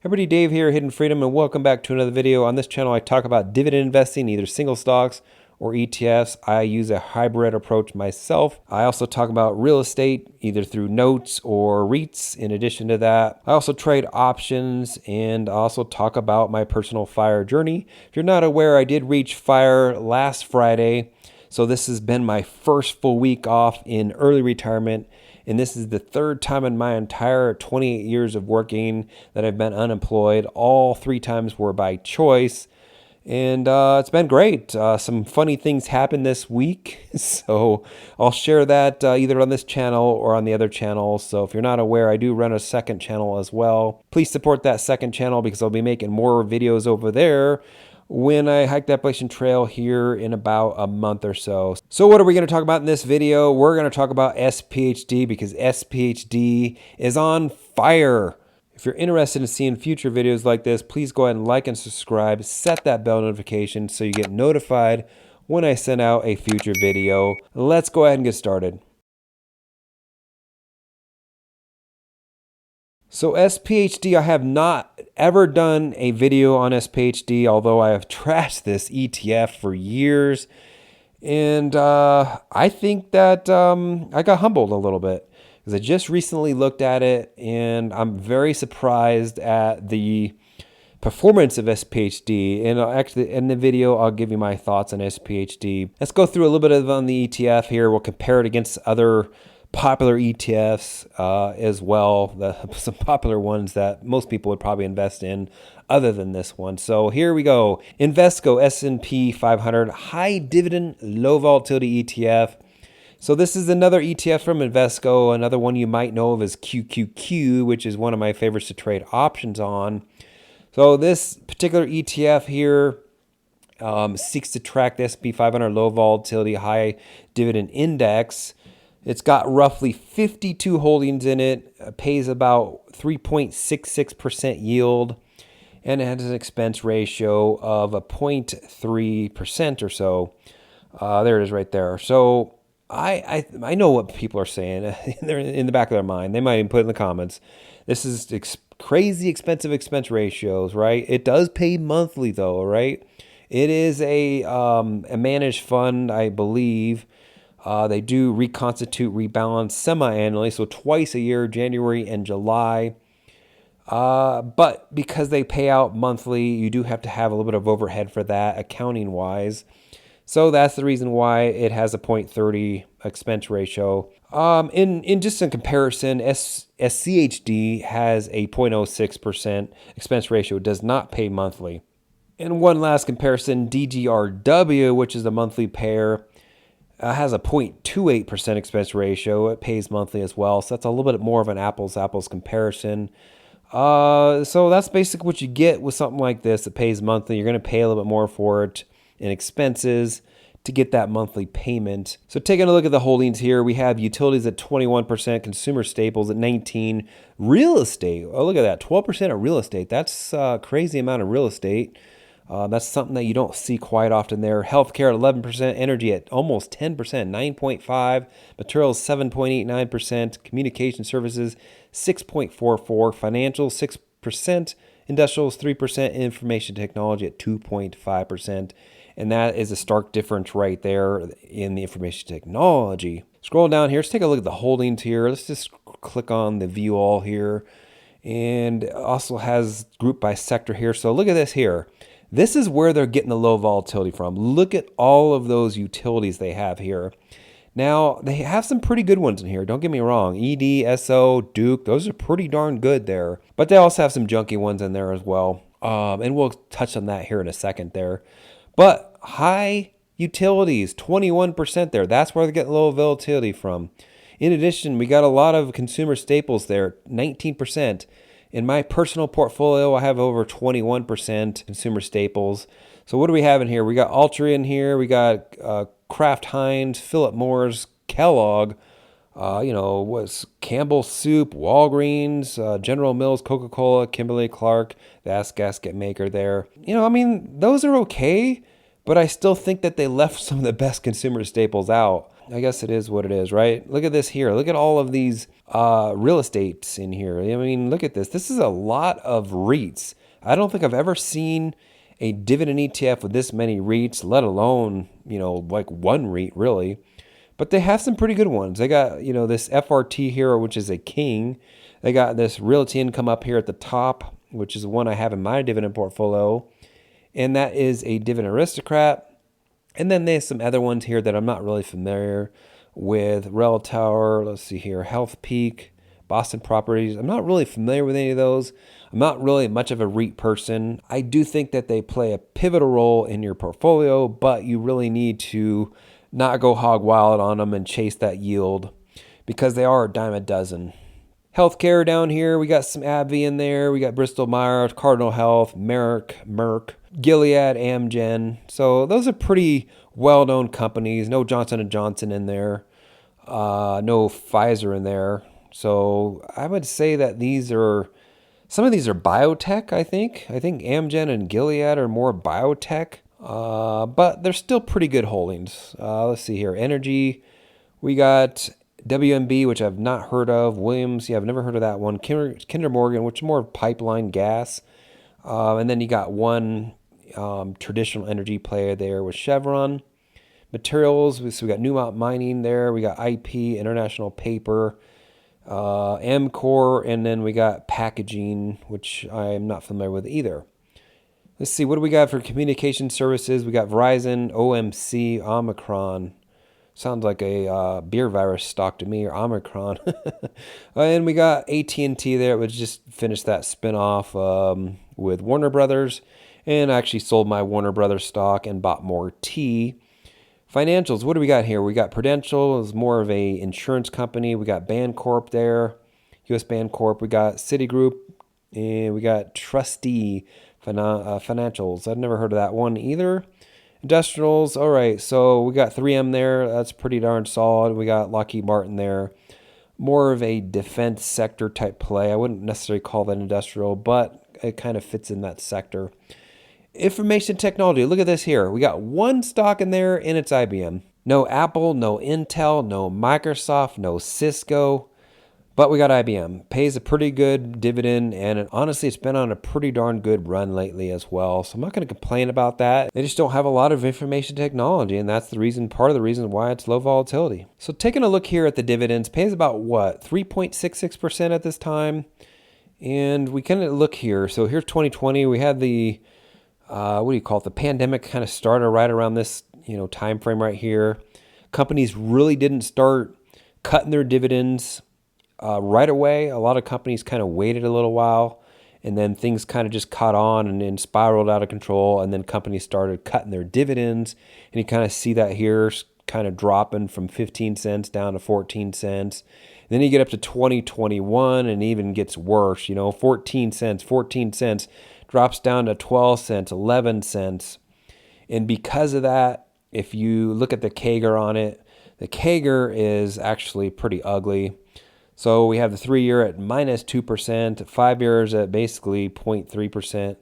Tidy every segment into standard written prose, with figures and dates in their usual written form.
Everybody, Dave here, Hidden Freedom, and welcome back to another video. On this channel, I talk about dividend investing, either single stocks or ETFs. I use a hybrid approach myself. I also talk about real estate, either through notes or REITs. In addition to that, I also trade options, and I also talk about my personal FIRE journey. If you're not aware, I did reach FIRE last Friday. So this has been my first full week off in early retirement. And this is the third time in my entire 28 years of working that I've been unemployed. All 3 times were by choice. And it's been great. Some funny things happened this week. So I'll share that either on this channel or on the other channel. So if you're not aware, I do run a second channel as well. Please support that second channel because I'll be making more videos over there when I hike the Appalachian Trail here in about a month or so. So what are we going to talk about in this video? We're going to talk about SPHD because SPHD is on fire. If you're interested in seeing future videos like this, please go ahead and like and subscribe. Set that bell notification so you get notified when I send out a future video. Let's go ahead and get started. So SPHD, I have not ever done a video on SPHD, although I have trashed this ETF for years. And I think that I got humbled a little bit because I just recently looked at it and I'm very surprised at the performance of SPHD. And actually in the video, I'll give you my thoughts on SPHD. Let's go through a little bit on the ETF here. We'll compare it against other popular ETFs as well, some popular ones that most people would probably invest in other than this one. So here we go. Invesco S&P 500 high dividend low volatility ETF. So this is another ETF from Invesco. Another one you might know of is QQQ, which is one of my favorites to trade options on. So this particular ETF here seeks to track the S&P 500 low volatility high dividend index. It's got roughly 52 holdings in it, pays about 3.66% yield, and it has an expense ratio of a 0.3% or so. There it is right there. So I know what people are saying. They're in the back of their mind. They might even put it in the comments. This is crazy expensive expense ratios, right? It does pay monthly though, right? It is a managed fund, I believe. They do reconstitute, rebalance semi-annually, so twice a year, January and July. But because they pay out monthly, you do have to have a little bit of overhead for that, accounting-wise. So that's the reason why it has a 0.30 expense ratio. In just in comparison, SCHD has a 0.06% expense ratio. It does not pay monthly. And one last comparison, DGRW, which is the monthly pair, has a 0.28% expense ratio. It pays monthly as well. So that's a little bit more of an apples comparison. So that's basically what you get with something like this. It pays monthly. You're going to pay a little bit more for it in expenses to get that monthly payment. So taking a look at the holdings here, we have utilities at 21%, consumer staples at 19%, real estate. Oh, look at that, 12% of real estate. That's a crazy amount of real estate. That's something that you don't see quite often there. Healthcare at 11%, energy at almost 10%, 9.5%, materials 7.89%, communication services 6.44%, financial 6%, industrials 3%, information technology at 2.5%. And that is a stark difference right there in the information technology. Scroll down here, let's take a look at the holdings here. Let's just click on the view all here. And it also has grouped by sector here. So look at this here. This is where they're getting the low volatility from. Look at all of those utilities they have here. Now, they have some pretty good ones in here. Don't get me wrong. ED, SO, Duke, those are pretty darn good there. But they also have some junky ones in there as well. And we'll touch on that here in a second there. But high utilities, 21% there. That's where they're getting low volatility from. In addition, we got a lot of consumer staples there, 19%. In my personal portfolio, I have over 21% consumer staples. So what do we have in here? We got Altria in here. We got Kraft Heinz, Philip Morris, Kellogg, what's Campbell Soup, Walgreens, General Mills, Coca-Cola, Kimberly-Clark, the gasket maker there. Those are okay, but I still think that they left some of the best consumer staples out. I guess it is what it is, right? Look at this here. Look at all of these real estates in here. I mean, look at this. This is a lot of REITs. I don't think I've ever seen a dividend ETF with this many REITs, let alone, like one REIT really. But they have some pretty good ones. They got, this FRT here, which is a king. They got this Realty Income up here at the top, which is the one I have in my dividend portfolio. And that is a Dividend Aristocrat. And then there's some other ones here that I'm not really familiar with. Rel Tower, let's see here, Health Peak, Boston Properties. I'm not really familiar with any of those. I'm not really much of a REIT person. I do think that they play a pivotal role in your portfolio, but you really need to not go hog wild on them and chase that yield because they are a dime a dozen. Healthcare down here, we got some AbbVie in there. We got Bristol Myers, Cardinal Health, Merck, Gilead, Amgen. So those are pretty well-known companies. No Johnson & Johnson in there. No Pfizer in there. So I would say that some of these are biotech, I think. I think Amgen and Gilead are more biotech. But they're still pretty good holdings. Let's see here. Energy, we got WMB, which I've not heard of. Williams, yeah, I've never heard of that one. Kinder Morgan, which is more pipeline gas. And then you got one traditional energy player there with Chevron. Materials, so we got Newmont Mining there. We got IP, International Paper, Amcor, and then we got packaging, which I'm not familiar with either. Let's see, what do we got for communication services? We got Verizon, OMC, Omicron. Sounds like a beer virus stock to me, or Omicron. And we got AT&T there, which just finished that spinoff with Warner Brothers. And I actually sold my Warner Brothers stock and bought more T. Financials, what do we got here? We got Prudential, is more of a insurance company. We got Bancorp there, US Bancorp. We got Citigroup, and we got Trustee Financials. I've never heard of that one either. Industrials, all right, so we got 3M there. That's pretty darn solid. We got Lockheed Martin there. More of a defense sector type play. I wouldn't necessarily call that industrial, but it kind of fits in that sector. Information technology, look at this here. We got one stock in there, and it's IBM. No Apple, no Intel, no Microsoft, no Cisco. But we got IBM. Pays a pretty good dividend, and honestly, it's been on a pretty darn good run lately as well. So I'm not going to complain about that. They just don't have a lot of information technology, and that's part of the reason why it's low volatility. So taking a look here at the dividends, pays about what, 3.66% at this time. And we kind of look here. So here's 2020. We had the the pandemic kind of started right around this time frame right here. Companies really didn't start cutting their dividends right away. A lot of companies kind of waited a little while, and then things kind of just caught on and then spiraled out of control, and then companies started cutting their dividends, and you kind of see that here kind of dropping from 15 cents down to 14 cents. Then you get up to 2021 and it even gets worse, 14 cents drops down to 12 cents, 11 cents. And because of that, if you look at the CAGR on it, the CAGR is actually pretty ugly. So we have the 3-year at minus 2%, 5 years at basically 0.3%,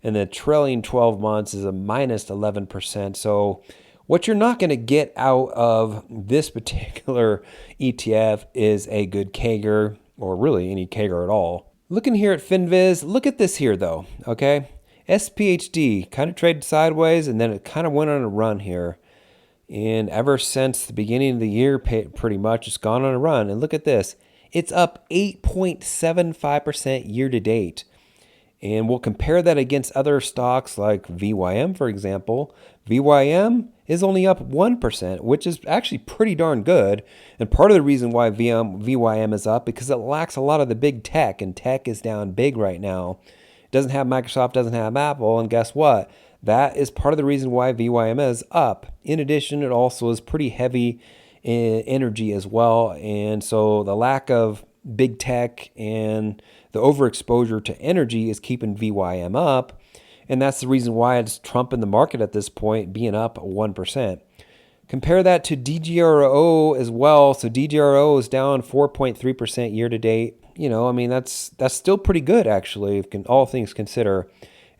and the trailing 12 months is a minus 11%. So what you're not going to get out of this particular ETF is a good CAGR, or really any CAGR at all. Looking here at FinViz, look at this here though, okay? SPHD kind of traded sideways, and then it kind of went on a run here. And ever since the beginning of the year, pretty much, it's gone on a run. And look at this. It's up 8.75% year to date. And we'll compare that against other stocks like VYM, for example. VYM is only up 1%, which is actually pretty darn good. And part of the reason why VYM is up because it lacks a lot of the big tech, and tech is down big right now. It doesn't have Microsoft, doesn't have Apple, and guess what? That is part of the reason why VYM is up. In addition, it also is pretty heavy in energy as well. And so the lack of big tech and the overexposure to energy is keeping VYM up. And that's the reason why it's trumping the market at this point, being up 1%. Compare that to DGRO as well. So DGRO is down 4.3% year to date. That's still pretty good, actually, if all things consider.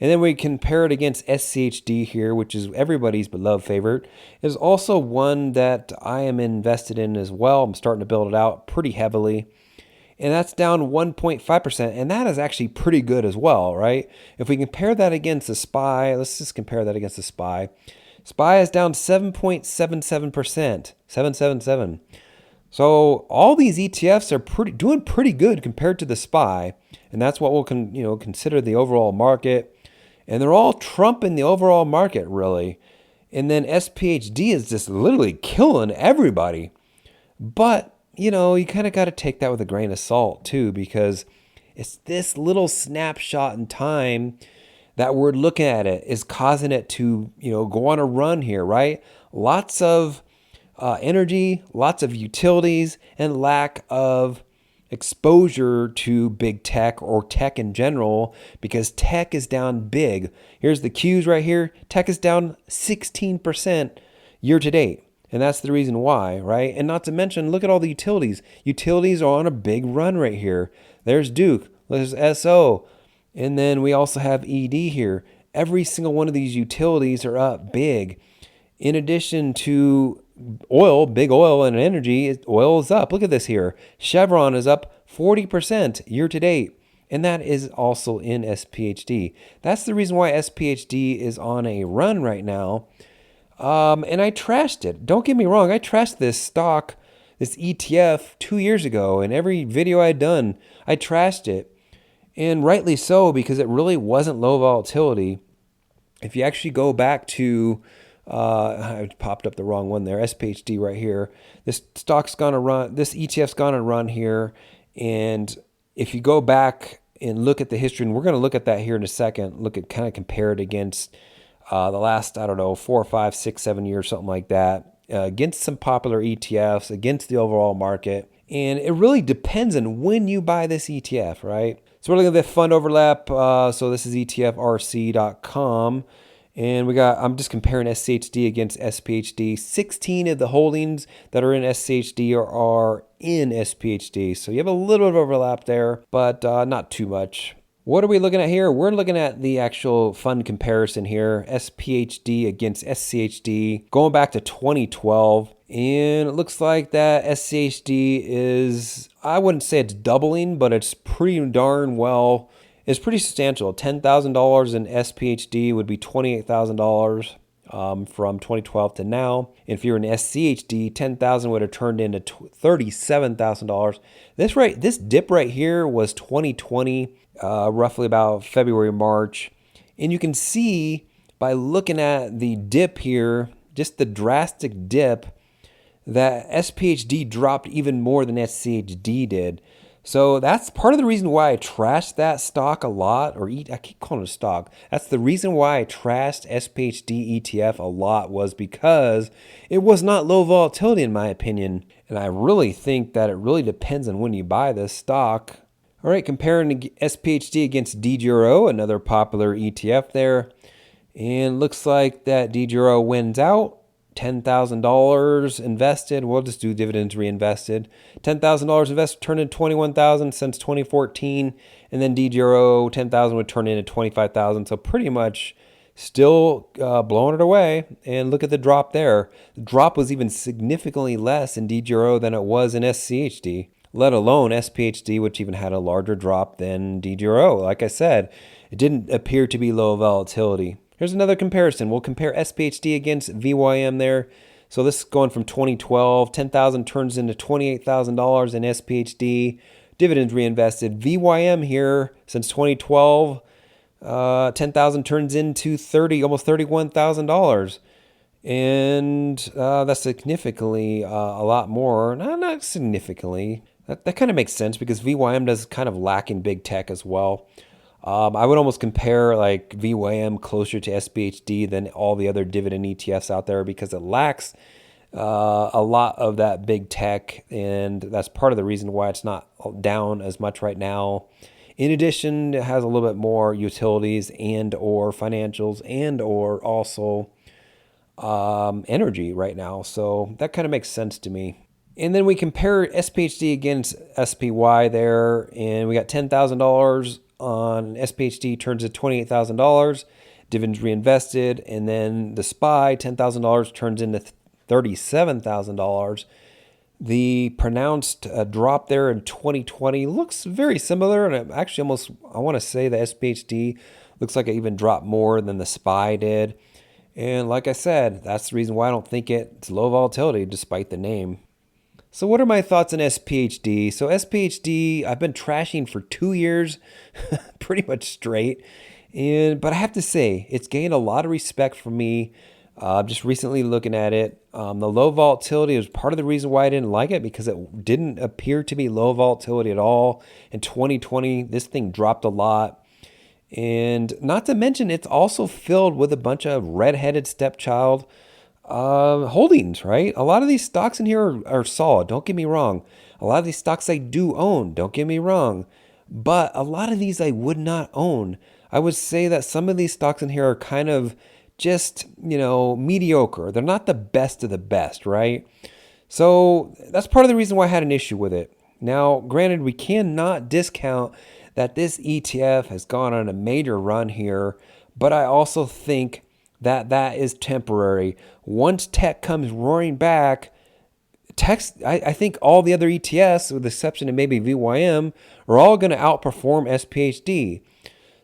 And then we compare it against SCHD here, which is everybody's beloved favorite. Is also one that I am invested in as well. I'm starting to build it out pretty heavily. And that's down 1.5%. And that is actually pretty good as well, right? If we compare that against the SPY, let's just compare that against the SPY. SPY is down 7.77%, 777. So all these ETFs are doing pretty good compared to the SPY. And that's what we'll consider the overall market. And they're all trumping the overall market, really. And then SPHD is just literally killing everybody. But, you kind of got to take that with a grain of salt, too, because it's this little snapshot in time that we're looking at it is causing it to, go on a run here, right? Lots of energy, lots of utilities, and lack of exposure to big tech or tech in general, because tech is down big. Here's the Qs right here. Tech is down 16% year to date. And that's the reason why, right? And not to mention, look at all the utilities. Utilities are on a big run right here. There's Duke, there's SO, and then we also have ED here. Every single one of these utilities are up big. In addition to oil, big oil and energy, oil is up. Look at this here. Chevron is up 40% year to date. And that is also in SPHD. That's the reason why SPHD is on a run right now. And I trashed it. Don't get me wrong. I trashed this stock, this ETF 2 years ago. In every video I'd done, I trashed it. And rightly so, because it really wasn't low volatility. If you actually go back to I popped up the wrong one there. SPHD right here. This stock's gonna run. This ETF's gonna run here. And if you go back and look at the history, and we're gonna look at that here in a second. Look at kind of compare it against the last 4, 5, 6, 7 years, something like that, against some popular ETFs, against the overall market. And it really depends on when you buy this ETF, right? So we're looking at the fund overlap. So this is ETFRC.com. And I'm just comparing SCHD against SPHD. 16 of the holdings that are in SCHD are in SPHD. So you have a little bit of overlap there, but not too much. What are we looking at here? We're looking at the actual fund comparison here. SPHD against SCHD going back to 2012. And it looks like that SCHD is, I wouldn't say it's doubling, but it's pretty darn well. It's pretty substantial. $10,000 in SPHD would be $28,000 from 2012 to now. And if you're in SCHD, $10,000 would have turned into $37,000. This dip right here was 2020, roughly about February, March. And you can see by looking at the dip here, just the drastic dip, that SPHD dropped even more than SCHD did. So that's part of the reason why I trashed that stock a lot, I keep calling it a stock. That's the reason why I trashed SPHD ETF a lot, was because it was not low volatility in my opinion. And I really think that it really depends on when you buy this stock. All right, comparing SPHD against DGRO, another popular ETF there. And looks like that DGRO wins out. $10,000 invested. We'll just do dividends reinvested. $10,000 invested turned into $21,000 since 2014, and then DGRO $10,000 would turn into $25,000. So pretty much still blowing it away. And look at the drop there. The drop was even significantly less in DGRO than it was in SCHD, let alone SPHD, which even had a larger drop than DGRO. Like I said, it didn't appear to be low volatility. Here's another comparison. We'll compare SPHD against VYM there. So this is going from 2012. $10,000 turns into $28,000 in SPHD. Dividends reinvested. VYM here since 2012. $10,000 turns into almost $31,000. And that's significantly a lot more. Not significantly. That kind of makes sense because VYM does kind of lack in big tech as well. I would almost compare like VYM closer to SPHD than all the other dividend ETFs out there because it lacks a lot of that big tech, and that's part of the reason why it's not down as much right now. In addition, it has a little bit more utilities and or financials and or also energy right now. So that kind of makes sense to me. And then we compare SPHD against SPY there, and we got $10,000 on SPHD turns into $28,000, dividends reinvested, and then the SPY, $10,000 turns into $37,000. The pronounced drop there in 2020 looks very similar, and actually almost, I want to say the SPHD looks like it even dropped more than the SPY did. And like I said, that's the reason why I don't think it's low volatility despite the name. So what are my thoughts on SPHD? So SPHD, I've been trashing for 2 years, pretty much straight. But I have to say, it's gained a lot of respect from me. Just recently looking at it, the low volatility was part of the reason why I didn't like it, because it didn't appear to be low volatility at all. In 2020, this thing dropped a lot. And not to mention, it's also filled with a bunch of red-headed stepchild holdings, right? A lot of these stocks in here are solid. Don't get me wrong. A lot of these stocks I do own. Don't get me wrong. But a lot of these I would not own. I would say that some of these stocks in here are kind of just, mediocre. They're not the best of the best, right? So that's part of the reason why I had an issue with it. Now, granted, we cannot discount that this ETF has gone on a major run here, but I also think that is temporary. Once tech comes roaring back, I think all the other ETFs, with the exception of maybe VYM, are all going to outperform SPHD.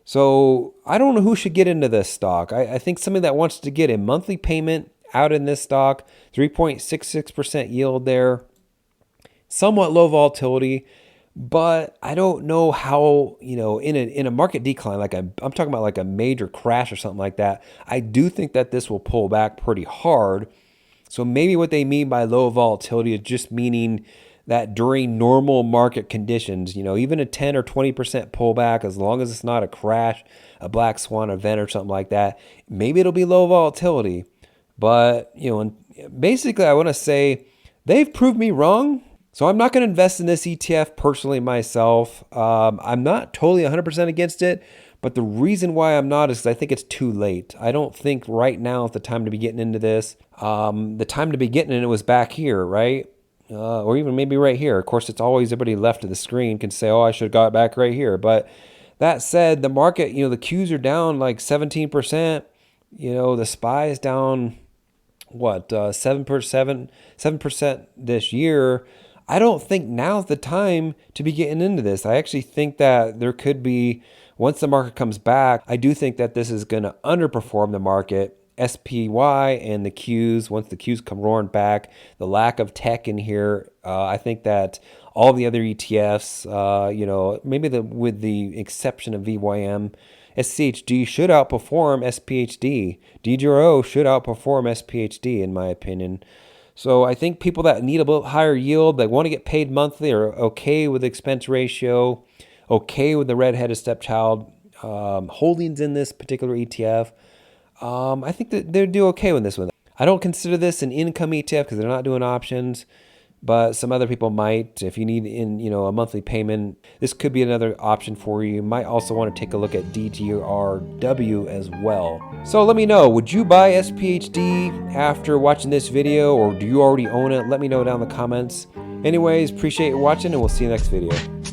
So I don't know who should get into this stock. I think somebody that wants to get a monthly payment out in this stock, 3.66% yield there, somewhat low volatility. But I don't know how, in a market decline, like I'm talking about like a major crash or something like that, I do think that this will pull back pretty hard. So maybe what they mean by low volatility is just meaning that during normal market conditions, even a 10 or 20% pullback, as long as it's not a crash, a black swan event or something like that, maybe it'll be low volatility. But, basically I want to say they've proved me wrong. So I'm not going to invest in this ETF personally myself. I'm not totally 100% against it, but the reason why I'm not is because I think it's too late. I don't think right now is the time to be getting into this. The time to be getting in it was back here, right? Or even maybe right here. Of course, it's always everybody left of the screen can say, oh, I should have got back right here. But that said, the market, the Qs are down like 17%. The SPY is down, 7% this year. I don't think now's the time to be getting into this. I actually think that there could be, once the market comes back, I do think that this is going to underperform the market. SPY and the Qs, once the Qs come roaring back, the lack of tech in here, I think that all the other ETFs, maybe with the exception of VYM, SCHD should outperform SPHD. DGRO should outperform SPHD, in my opinion. So I think people that need a little higher yield, they want to get paid monthly, are okay with the expense ratio, okay with the red-headed stepchild holdings in this particular ETF. I think that they'll do okay with this one. I don't consider this an income ETF because they're not doing options, but some other people might. If you need a monthly payment, this could be another option for you. You might also want to take a look at DGRW as well. So let me know, would you buy SPHD after watching this video, or do you already own it? Let me know down in the comments. Anyways, appreciate you watching, and we'll see you next video.